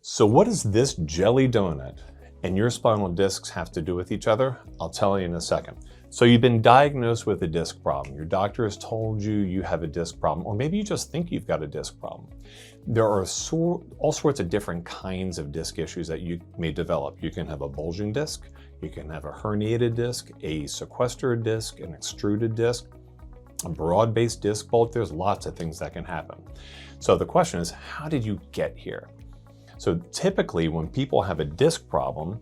So what does this jelly donut and your spinal discs have to do with each other? I'll tell you in a second. So you've been diagnosed with a disc problem. Your doctor has told you you have a disc problem, or maybe you just think you've got a disc problem. There are all sorts of different kinds of disc issues that you may develop. You can have a bulging disc, you can have a herniated disc, a sequestered disc, an extruded disc, a broad-based disc bulge. There's lots of things that can happen. So the question is, how did you get here? So typically when people have a disc problem,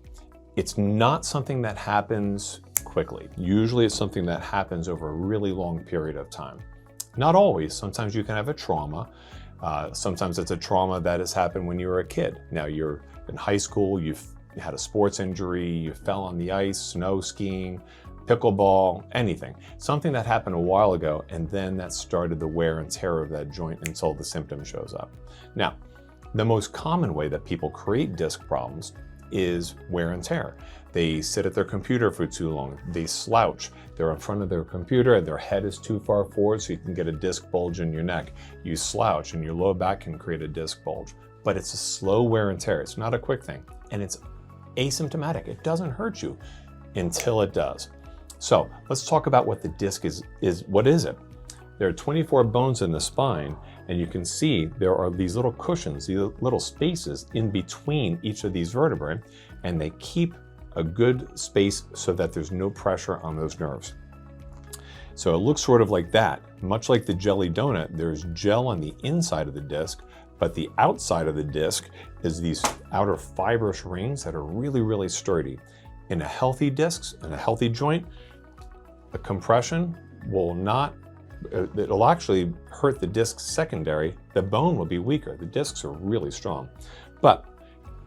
it's not something that happens quickly. Usually it's something that happens over a really long period of time. Not always. Sometimes you can have a trauma. Sometimes it's a trauma that has happened when you were a kid. Now you're in high school, you had a sports injury, you fell on the ice, snow skiing, pickleball, anything. Something that happened a while ago, and then that started the wear and tear of that joint until the symptom shows up. Now, the most common way that people create disc problems is wear and tear. They sit at their computer for too long, they slouch, they're in front of their computer and their head is too far forward so you can get a disc bulge in your neck. You slouch and your low back can create a disc bulge. But it's a slow wear and tear, it's not a quick thing. And it's asymptomatic, it doesn't hurt you until it does. So let's talk about what the disc is. What is it? There are 24 bones in the spine, and you can see there are these little cushions, these little spaces in between each of these vertebrae, and they keep a good space so that there's no pressure on those nerves. So it looks sort of like that. Much like the jelly donut, there's gel on the inside of the disc, but the outside of the disc is these outer fibrous rings that are really, really sturdy. In a healthy disc, in a healthy joint, the compression will not, it'll actually hurt the disc secondary. The bone will be weaker. The discs are really strong. But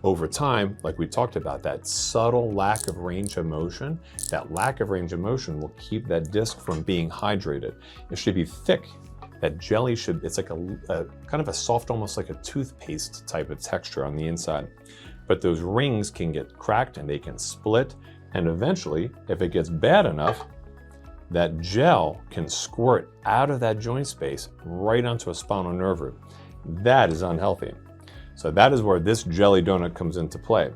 over time, like we talked about, that subtle lack of range of motion, that lack of range of motion will keep that disc from being hydrated. It should be thick. That jelly should, it's like a kind of a soft, almost like a toothpaste type of texture on the inside. But those rings can get cracked and they can split. And eventually, if it gets bad enough, that gel can squirt out of that joint space right onto a spinal nerve root. That is unhealthy. So that is where this jelly donut comes into play.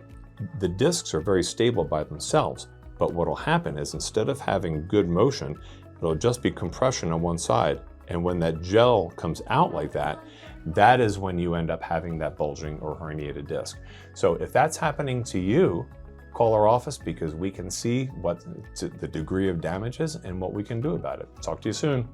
The discs are very stable by themselves, but what will happen is instead of having good motion, it'll just be compression on one side. And when that gel comes out like that, that is when you end up having that bulging or herniated disc. So if that's happening to you, call our office because we can see what the degree of damage is and what we can do about it. Talk to you soon.